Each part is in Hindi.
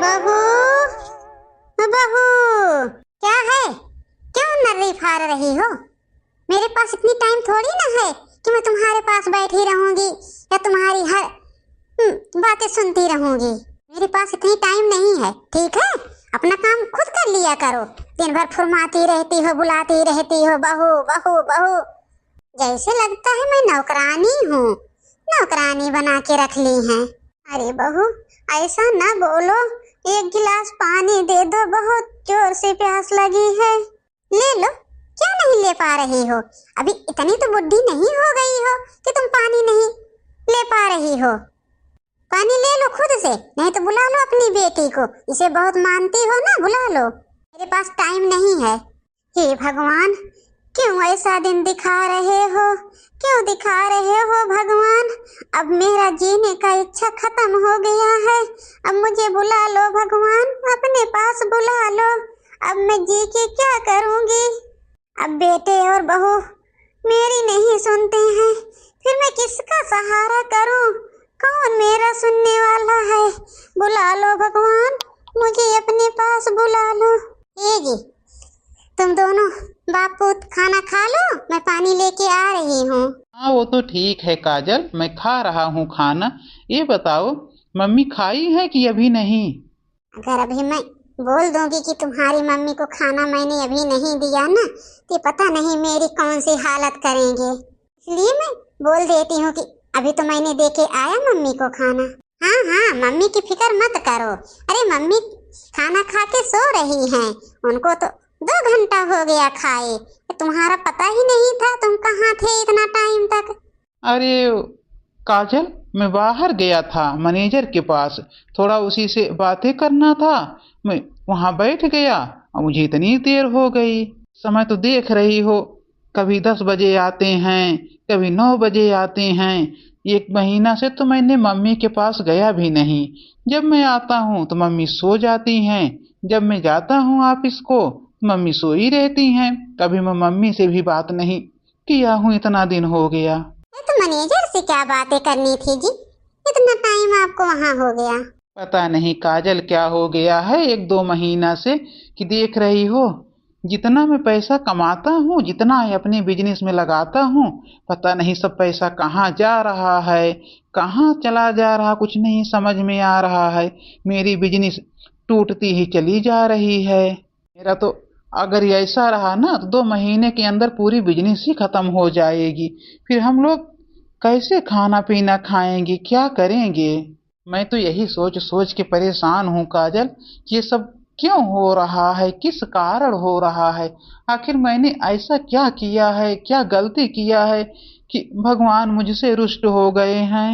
बहू बहू, क्या है? क्यों नर्री फाड़ रही हो? मेरे पास इतनी टाइम थोड़ी ना है कि मैं तुम्हारे पास बैठी रहूंगी या तुम्हारी हर बातें सुनती रहूंगी। मेरे पास इतनी टाइम नहीं है, ठीक है? अपना काम खुद कर लिया करो। दिन भर फुरमाती रहती हो, बुलाती रहती हो बहू बहू बहू। जैसे लगता है मैं नौकरानी हूँ, नौकरानी बना के रख ली है। अरे बहू, ऐसा ना बोलो, एक गिलास पानी दे दो, बहुत जोर से प्यास लगी है। ले लो। क्या नहीं ले पा रही हो? अभी इतनी तो बुढ़ी नहीं हो गई हो कि तुम पानी नहीं ले पा रही हो। पानी ले लो खुद से, नहीं तो बुला लो अपनी बेटी को, इसे बहुत मानती हो ना, बुला लो। मेरे पास टाइम नहीं है। हे भगवान, क्यों ऐसा दिन दिखा रहे हो? क्यों दिखा रहे हो भगवान? अब मेरा जीने का इच्छा खत्म हो गया है। अब मुझे बुला लो भगवान, अपने पास बुला लो। अब मैं जी के क्या करूंगी? अब बेटे और बहू मेरी नहीं सुनते हैं, फिर मैं किसका सहारा करूं? कौन मेरा सुनने वाला है? बुला लो भगवान, मुझे अपने पास बुला लो। ये जी, तुम दोनों बाप पुत खाना खा लो, मैं पानी लेके आ रही हूँ। हाँ, वो तो ठीक है काजल, मैं खा रहा हूँ खाना। ये बताओ, मम्मी खाई है कि अभी नहीं? अगर अभी मैं बोल दूंगी कि तुम्हारी मम्मी को खाना मैंने अभी नहीं दिया ना, तो पता नहीं मेरी कौन सी हालत करेंगे। इसलिए मैं बोल देती हूँ कि अभी तो मैंने दे के आया मम्मी को खाना। हाँ हाँ, मम्मी की फिक्र मत करो। अरे मम्मी खाना खा के सो रही हैं, उनको तो 2 घंटा हो गया खाए। तुम्हारा पता ही नहीं था, तुम कहाँ थे इतना टाइम तक? अरे काजल, मैं बाहर गया था मैनेजर के पास, थोड़ा उसी से बातें करना था। मैं वहाँ बैठ गया और मुझे इतनी देर हो गई। समय तो देख रही हो, कभी 10 बजे आते हैं, कभी 9 बजे आते हैं। 1 महीना से तो मैंने मम्मी के पास गया भी नहीं। जब मैं आता हूँ तो मम्मी सो जाती हैं, जब मैं जाता हूँ ऑफिस को मम्मी सोई रहती हैं। कभी मैं मम्मी से भी बात नहीं किया हूँ, इतना दिन हो गया। तो मैनेजर से क्या बातें करनी थी जी? इतना टाइम आपको वहाँ हो गया। पता नहीं काजल क्या हो गया है 1-2 महीना से, कि देख रही हो जितना मैं पैसा कमाता हूँ, जितना अपने बिजनेस में लगाता हूँ, पता नहीं सब पैसा कहाँ जा रहा है, कहाँ चला जा रहा, कुछ नहीं समझ में आ रहा है। मेरी बिजनेस टूटती ही चली जा रही है। मेरा तो अगर ये ऐसा रहा ना तो 2 महीने के अंदर पूरी बिजनेस ही खत्म हो जाएगी। फिर हम लोग कैसे खाना पीना खाएंगे, क्या करेंगे? मैं तो यही सोच सोच के परेशान हूँ काजल, ये सब क्यों हो रहा है, किस कारण हो रहा है? आखिर मैंने ऐसा क्या किया है, क्या गलती किया है कि भगवान मुझसे रुष्ट हो गए हैं?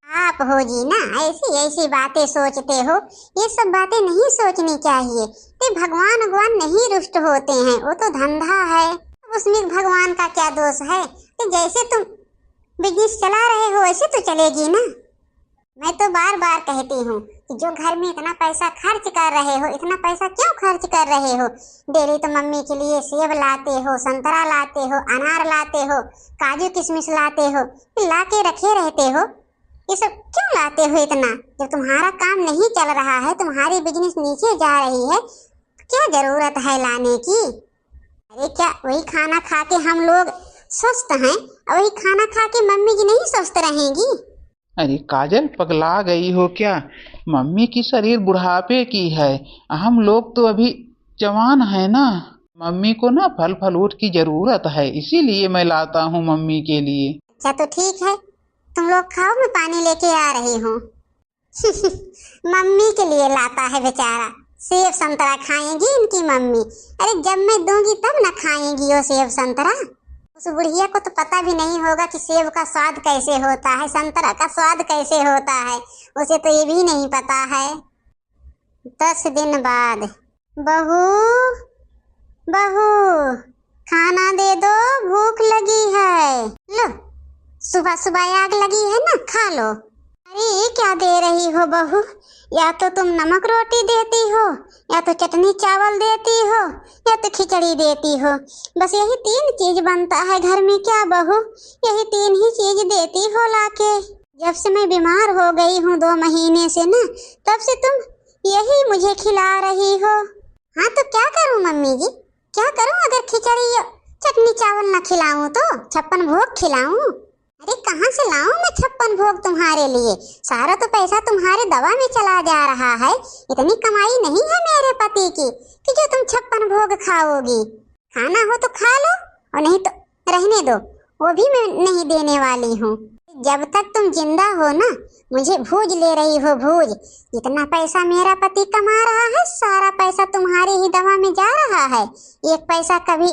आप हो जी ना, ऐसी ऐसी बातें सोचते हो। ये सब बातें नहीं सोचनी चाहिए। तो भगवान नहीं रुष्ट होते हैं, वो तो धंधा है, उसमें भगवान का क्या दोष है? कि जैसे तुम बिजनेस चला रहे हो वैसे तो चलेगी ना। मैं तो बार बार कहती हूँ कि जो घर में इतना पैसा खर्च कर रहे हो, इतना पैसा क्यों खर्च कर रहे हो? डेली तो मम्मी के लिए सेब लाते हो, संतरा लाते हो, अनार लाते हो, काजू किशमिश लाते हो, ला के रखे रहते हो। ये सब क्यों लाते हो इतना? जब तुम्हारा काम नहीं चल रहा है, तुम्हारी बिजनेस नीचे जा रही है, क्या जरूरत है लाने की? अरे क्या वही खाना खा के हम लोग स्वस्थ हैं और वही खाना खा के मम्मी जी नहीं स्वस्थ रहेंगी? अरे काजल, पगला गई हो क्या? मम्मी की शरीर बुढ़ापे की है, हम लोग तो अभी जवान है ना। मम्मी को ना फल फ्रूट की जरूरत है, इसीलिए मैं लाता हूँ मम्मी के लिए। अच्छा तो ठीक है, तुम लोग खाओ, मैं पानी लेके आ रही हूँ। मम्मी के लिए लाता है बेचारा, सेब संतरा खाएंगी इनकी मम्मी। अरे जब मैं दूंगी तब ना खाएंगी वो सेब संतरा। उस बुढ़िया को तो पता भी नहीं होगा कि सेब का स्वाद कैसे होता है, संतरा का स्वाद कैसे होता है, उसे तो ये भी नहीं पता है। 10 दिन बाद, बहू बहू खाना दे दो, भूख लगी है। लो, सुबह सुबह आग लगी है ना, खा लो। अरे क्या दे रही हो बहू? या तो तुम नमक रोटी देती हो, या तो चटनी चावल देती हो, या तो खिचड़ी देती हो। बस यही 3 चीज बनता है घर में क्या बहू? यही 3 ही चीज देती हो लाके। जब से मैं बीमार हो गई हूँ 2 महीने से ना, तब से तुम यही मुझे खिला रही हो। हाँ तो क्या करूं मम्मी जी, क्या करूं? अगर खिचड़ी चटनी चावल न खिलाऊं तो 56 भोग खिलाऊं? अरे कहाँ से लाऊं मैं 56 भोग तुम्हारे लिए? सारा तो पैसा तुम्हारे दवा में चला जा रहा है। इतनी कमाई नहीं है मेरे पति की कि जो तुम 56 भोग खाओगी। खाना हो तो खा लो और नहीं तो रहने दो, वो भी मैं नहीं देने वाली हूँ। जब तक तुम जिंदा हो ना, मुझे भूज ले रही हो, भूज। जितना पैसा मेरा पति कमा रहा है सारा पैसा तुम्हारी ही दवा में जा रहा है। एक पैसा कभी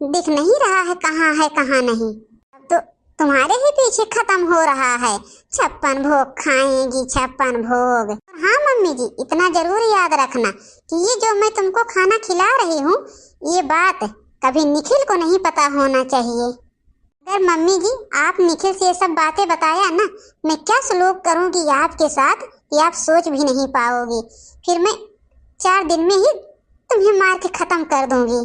दिख नहीं रहा है कहाँ नहीं। अब तो तुम्हारे ही पीछे खत्म हो रहा है। 56 भोग खाएंगी, 56 भोग। हाँ मम्मी जी, इतना जरूर याद रखना कि ये जो मैं तुमको खाना खिला रही हूँ, ये बात कभी निखिल को नहीं पता होना चाहिए। अगर मम्मी जी आप निखिल से ये सब बातें बताया ना, मैं क्या सलूक करूंगी आपके साथ कि आप सोच भी नहीं पाओगी। फिर मैं 4 दिन में ही तुम्हें मार के खत्म कर दूंगी।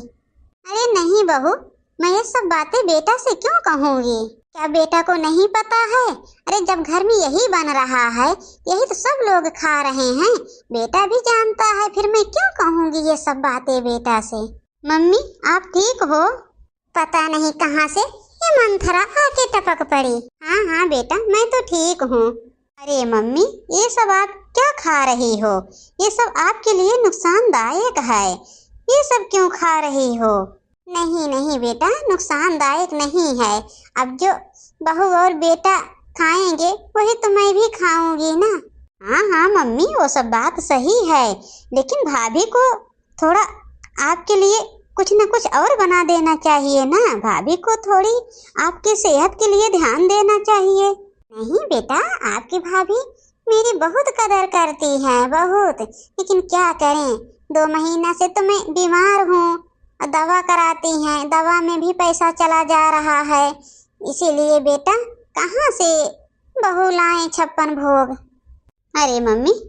अरे नहीं बहू, मैं ये सब बातें बेटा से क्यों कहूंगी? क्या बेटा को नहीं पता है? अरे जब घर में यही बन रहा है, यही तो सब लोग खा रहे हैं, बेटा भी जानता है, फिर मैं क्यों कहूंगी ये सब बातें बेटा से? मम्मी आप ठीक हो? पता नहीं कहाँ से ये मंथरा आके टपक पड़ी। हाँ हाँ बेटा मैं तो ठीक हूँ। अरे मम्मी ये सब आप क्या खा रही हो? ये सब आपके लिए नुकसानदायक है, ये सब क्यों खा रही हो? नहीं नहीं बेटा, नुकसानदायक नहीं है। अब जो बहू और बेटा खाएंगे वही तो मैं भी खाऊंगी ना। हाँ हाँ मम्मी वो सब बात सही है, लेकिन भाभी को थोड़ा आपके लिए कुछ न कुछ और बना देना चाहिए ना। भाभी को थोड़ी आपकी सेहत के लिए ध्यान देना चाहिए। नहीं बेटा, आपकी भाभी मेरी बहुत कदर करती है, बहुत। लेकिन क्या करें, 2 महीना से तो मैं बीमार हूँ, दवा कराती हैं, दवा में भी पैसा चला जा रहा है। इसीलिए बेटा कहाँ से बहू लाएं 56 भोग? अरे मम्मी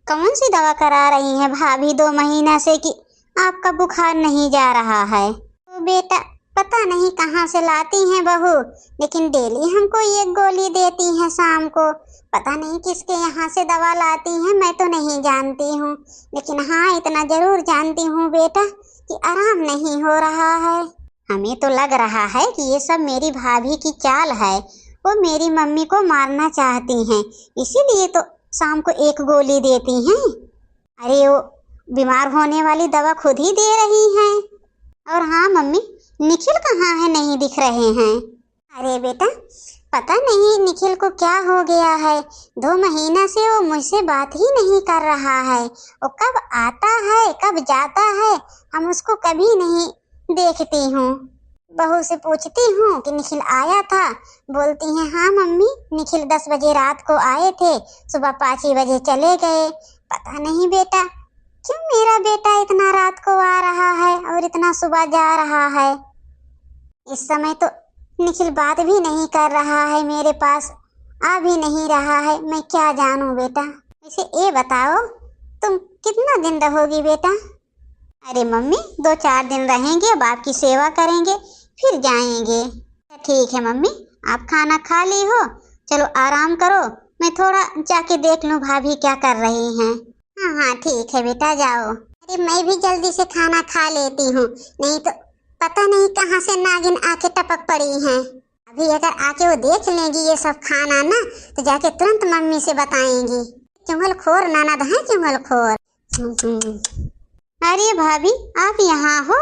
कौन सी दवा करा रही हैं भाभी 2 महीना से कि आपका बुखार नहीं जा रहा है? तो बेटा पता नहीं कहाँ से लाती हैं बहू, लेकिन डेली हमको 1 गोली देती हैं शाम को। पता नहीं किसके यहाँ से दवा लाती हैं, मैं तो नहीं जानती हूँ। लेकिन हाँ इतना जरूर जानती हूँ बेटा कि आराम नहीं हो रहा है। हमें तो लग रहा है कि ये सब मेरी भाभी की चाल है, वो मेरी मम्मी को मारना चाहती हैं, इसीलिए तो शाम को 1 गोली देती हैं। अरे वो बीमार होने वाली दवा खुद ही दे रही हैं। और हाँ मम्मी निखिल कहाँ है, नहीं दिख रहे हैं। अरे बेटा पता नहीं निखिल को क्या हो गया है, 2 महीना से वो मुझसे बात ही नहीं कर रहा है। वो कब आता है कब जाता है, हम उसको कभी नहीं देखती हूँ। बहू से पूछती हूँ कि निखिल आया था, बोलती हैं हाँ मम्मी निखिल 10 बजे रात को आए थे, सुबह 5 ही बजे चले गए। पता नहीं बेटा क्यों मेरा बेटा इतना रात को आ रहा है और इतना सुबह जा रहा है। इस समय तो निखिल बात भी नहीं कर रहा है, मेरे पास आ भी नहीं रहा है, मैं क्या जानूं बेटा। इसे ये बताओ तुम कितना दिन रहोगी बेटा? अरे मम्मी 2-4 दिन रहेंगे, अब आपकी सेवा करेंगे फिर जाएंगे। ठीक है मम्मी, आप खाना खा ली हो, चलो आराम करो, मैं थोड़ा जाके देख लूं भाभी क्या कर रही हैं। हाँ हाँ ठीक है बेटा जाओ। अरे मैं भी जल्दी से खाना खा लेती हूँ, नहीं तो पता नहीं कहाँ से नागिन आके टपक पड़ी हैं। अभी अगर आके वो देख लेंगी ये सब खाना ना, तो जाके तुरंत मम्मी से बताएंगी। चुगलखोर ननद है, चुगलखोर। अरे भाभी आप यहाँ हो?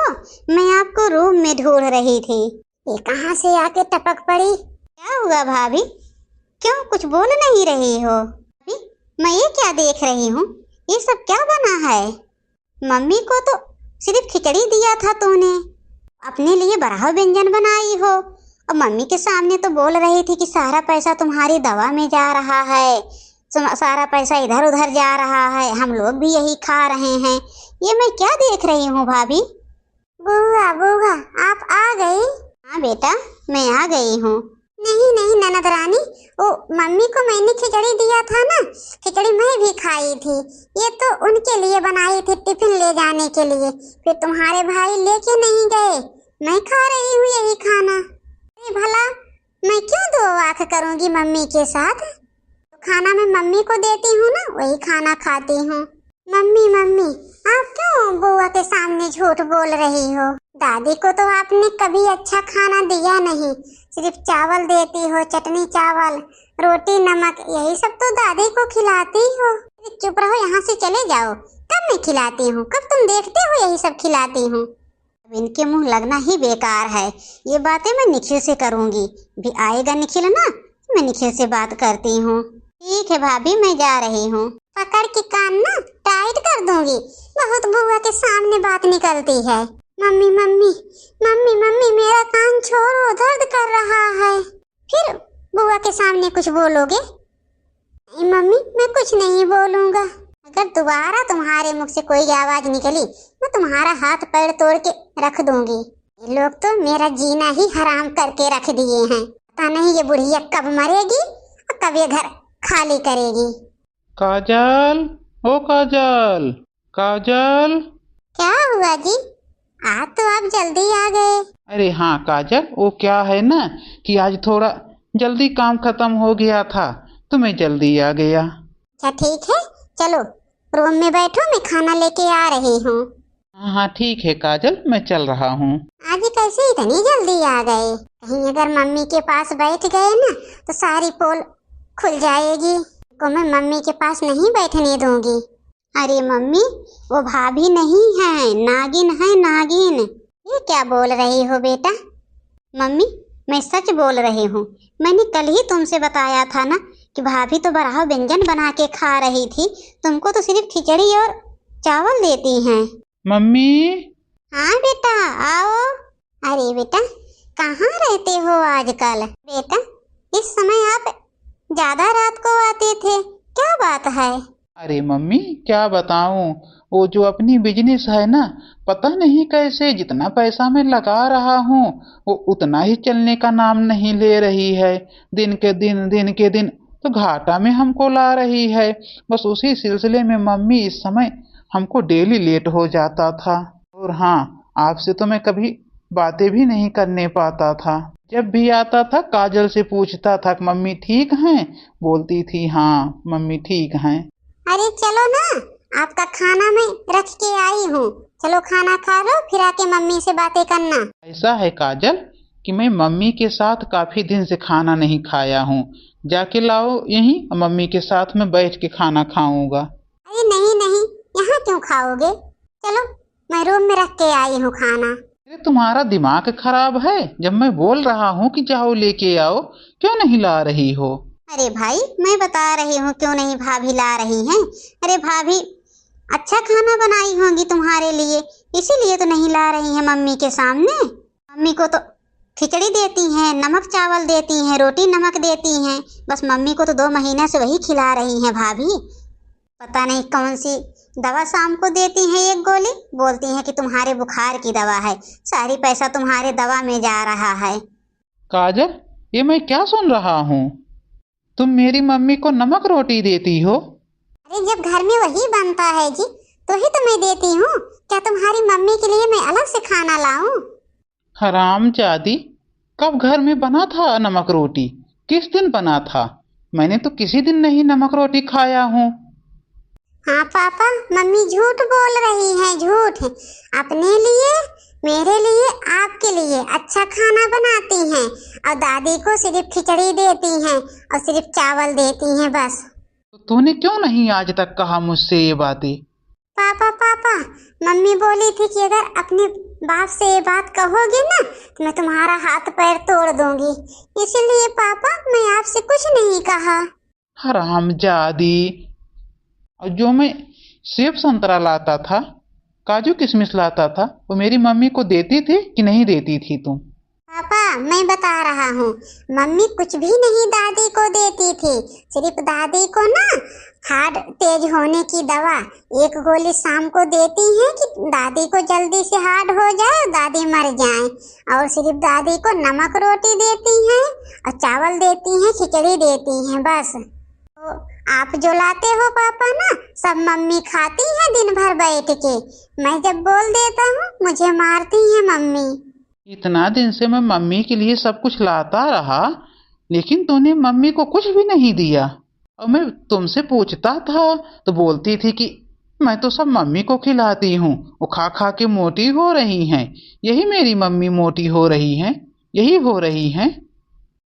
मैं आपको रूम में ढूंढ रही थी। ये कहाँ से आके टपक पड़ी? क्या हुआ भाभी, क्यों कुछ बोल नहीं रही हो? भाभी मैं ये क्या देख रही हूँ, ये सब क्या बना है? मम्मी को तो सिर्फ खिचड़ी दिया था तूने, अपने लिए बड़ा व्यंजन बनाई हो, और मम्मी के सामने तो बोल रही थी कि सारा पैसा तुम्हारी दवा में जा रहा है, सारा पैसा इधर उधर जा रहा है, हम लोग भी यही खा रहे हैं। ये मैं क्या देख रही हूँ भाभी? बुआ बुआ आप आ गई? हाँ बेटा मैं आ गई हूँ। नहीं नहीं ननद रानी, वो मम्मी को मैंने खिचड़ी दिया था ना, खिचड़ी मैं भी खाई थी, ये तो उनके लिए बनाई थी टिफिन ले जाने के लिए, फिर तुम्हारे भाई लेके नहीं गए, मैं खा रही हूँ यही खाना। अरे भला मैं क्यों 2 आंख करूँगी मम्मी के साथ? खाना मैं मम्मी को देती हूँ ना, वही खाना खाती हूँ। मम्मी मम्मी, आप क्यों बुआ के सामने झूठ बोल रही हो? दादी को तो आपने कभी अच्छा खाना दिया नहीं, सिर्फ चावल देती हो, चटनी चावल, रोटी नमक, यही सब तो दादी को खिलाती हो। चुप रहो, यहाँ से चले जाओ। कब मैं खिलाती हूँ? कब तुम देखते हो यही सब खिलाती हूँ? इनके मुंह लगना ही बेकार है। ये बातें मैं निखिल से करूँगी। भी आएगा निखिल ना, मैं निखिल से बात करती हूँ। ठीक है भाभी, मैं जा रही हूँ। पकड़ के कान ना टाइट कर दूंगी, बहुत बुआ के सामने बात निकलती है। मम्मी मम्मी मम्मी मम्मी, मेरा कान छोड़ो, दर्द कर रहा है। फिर बुआ के सामने कुछ बोलोगे? नहीं मम्मी, मैं कुछ नहीं बोलूँगा। अगर दोबारा तुम्हारे मुख से कोई आवाज निकली, मैं तुम्हारा हाथ पैर तोड़ के रख दूंगी। ये लोग तो मेरा जीना ही हराम करके रख दिए हैं। पता नहीं ये बुढ़िया कब मरेगी और कब ये घर खाली करेगी। काजल, ओ काजल, काजल। क्या हुआ जी? आज तो आप जल्दी आ गए। अरे हाँ काजल, वो क्या है ना कि आज थोड़ा जल्दी काम खत्म हो गया था तो मैं जल्दी आ गया। अच्छा ठीक है, चलो रूम में बैठो, मैं खाना लेके आ रही हूँ। हाँ ठीक है काजल, मैं चल रहा हूँ। आज कैसे इतनी जल्दी आ गए? कहीं अगर मम्मी के पास बैठ गए ना तो सारी पोल खुल जाएगी। को मैं मम्मी के पास नहीं बैठने दूंगी। अरे मम्मी, वो भाभी नहीं है, नागिन है, नागिन। ये क्या बोल रही हो बेटा? मम्मी, मैं सच बोल रही हूँ। मैंने कल ही तुमसे बताया था ना कि भाभी तो बड़ा व्यंजन बना के खा रही थी, तुमको तो सिर्फ खिचड़ी और चावल देती हैं। मम्मी। हाँ बेटा, आओ। अरे बेटा, कहाँ रहते हो आजकल? बेटा, इस समय आप ज्यादा रात को आते थे, क्या बात है? अरे मम्मी क्या बताऊं, वो जो अपनी बिजनेस है ना, पता नहीं कैसे जितना पैसा मैं लगा रहा हूँ वो उतना ही चलने का नाम नहीं ले रही है। दिन के दिन तो घाटा में हमको ला रही है। बस उसी सिलसिले में मम्मी इस समय हमको डेली लेट हो जाता था। और हाँ, आपसे तो मैं कभी बातें भी नहीं करने पाता था। जब भी आता था काजल से पूछता था मम्मी ठीक हैं, बोलती थी हाँ मम्मी ठीक हैं। अरे चलो ना, आपका खाना मैं रख के आई हूँ, चलो खाना खा लो, फिर आके मम्मी से बातें करना। ऐसा है काजल कि मैं मम्मी के साथ काफी दिन से खाना नहीं खाया हूँ, जाके लाओ यहीं, मम्मी के साथ में बैठ के खाना खाऊंगा। अरे नहीं नहीं, यहाँ क्यों खाओगे? चलो मैं रूम में रख के आई हूँ खाना। अरे तुम्हारा दिमाग खराब है? जब मैं बोल रहा हूँ कि जाओ लेके आओ, क्यों नहीं ला रही हो? अरे भाई, मैं बता रही हूँ क्यों नहीं भाभी ला रही हैं। अरे भाभी अच्छा खाना बनाई होंगी तुम्हारे लिए, इसीलिए तो नहीं ला रही हैं मम्मी के सामने। मम्मी को तो खिचड़ी देती हैं, नमक चावल देती हैं, रोटी नमक देती हैं, बस मम्मी को तो 2 महीने से वही खिला रही हैं भाभी। पता नहीं कौन सी दवा शाम को देती हैं, एक गोली, बोलती हैं कि तुम्हारे बुखार की दवा है, सारी पैसा तुम्हारे दवा में जा रहा है। काजल, ये मैं क्या सुन रहा हूँ? तुम मेरी मम्मी को नमक रोटी देती हो? अरे जब घर में वही बनता है जी, तो ही तो मैं देती हूँ। क्या तुम्हारी मम्मी के लिए मैं अलग से खाना लाऊं? हरामजादी, कब घर में बना था नमक रोटी? किस दिन बना था? मैंने तो किसी दिन नहीं नमक रोटी खाया हूँ। हाँ पापा, मम्मी झूठ बोल रही हैं, झूठ। अपने लिए, मेरे लिए, आपके लिए अच्छा खाना बनाती हैं और दादी को सिर्फ खिचड़ी देती हैं और सिर्फ चावल देती हैं बस। तो तूने क्यों नहीं आज तक कहा मुझसे ये बातें? पापा पापा, मम्मी बोली थी कि अगर अपने बाप से ये बात कहोगे ना तो मैं तुम्हारा हाथ पैर तोड़ दूंगी, इसीलिए पापा मैं आपसे कुछ नहीं कहा। हरामजादी। और जो मैं सेब संतरा लाता था, काजू किशमिश लाता था, वो मेरी मम्मी को देती थी कि नहीं देती थी तुम? पापा मैं बता रहा हूँ, मम्मी कुछ भी नहीं दादी को देती थी, सिर्फ दादी को ना हार्ट तेज होने की दवा 1 गोली शाम को देती हैं कि दादी को जल्दी से हार्ट हो जाए, दादी मर जाए। और सिर्फ दादी को नमक रोटी देती हैं और चावल देती हैं, खिचड़ी देती हैं बस। तो आप जो लाते हो पापा ना, सब मम्मी खाती हैं दिन भर बैठ के। मैं जब बोल देता हूँ मुझे मारती हैं मम्मी। इतना दिन से मैं मम्मी के लिए सब कुछ लाता रहा, लेकिन तूने मम्मी को कुछ भी नहीं दिया। और मैं तुमसे पूछता था तो बोलती थी कि मैं तो सब मम्मी को खिलाती हूँ, वो खा खा के मोटी हो रही हैं, यही मेरी मम्मी मोटी हो रही हैं, यही हो रही हैं।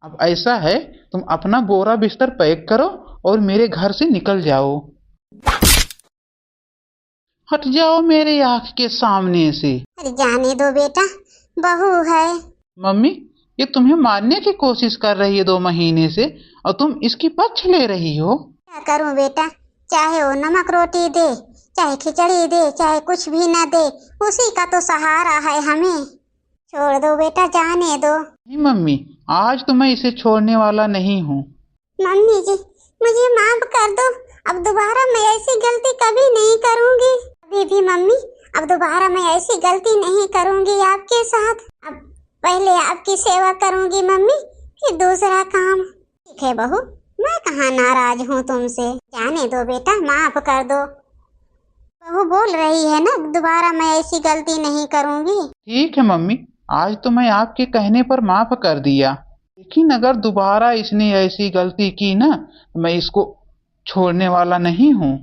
अब ऐसा है, तुम अपना बोरा बिस्तर पैक करो और मेरे घर से निकल जाओ। हट जाओ मेरे आँख के सामने से। अरे जाने दो बेटा, बहू है। मम्मी, ये तुम्हें मारने की कोशिश कर रही है 2 महीने से और तुम इसकी पक्ष ले रही हो। क्या करूं बेटा, चाहे वो नमक रोटी दे, चाहे खिचड़ी दे, चाहे कुछ भी न दे, उसी का तो सहारा है हमें। छोड़ दो बेटा, जाने दो। नहीं मम्मी, आज तो मैं इसे छोड़ने वाला नहीं हूँ। मम्मी जी, मुझे माफ कर दो, अब दोबारा मैं ऐसी गलती कभी नहीं करूंगी। अभी भी मम्मी, अब दोबारा मैं ऐसी गलती नहीं करूंगी आपके साथ। अब पहले आपकी सेवा करूंगी मम्मी, फिर दूसरा काम। ठीक है बहू, मैं कहाँ नाराज हूँ तुमसे। जाने दो बेटा, माफ कर दो। बहू बोल रही है ना, दोबारा मैं ऐसी गलती नहीं करूंगी। ठीक है मम्मी, आज तो मैं आपके कहने पर माफ कर दिया, लेकिन अगर दोबारा इसने ऐसी गलती की ना, मैं इसको छोड़ने वाला नहीं हूँ।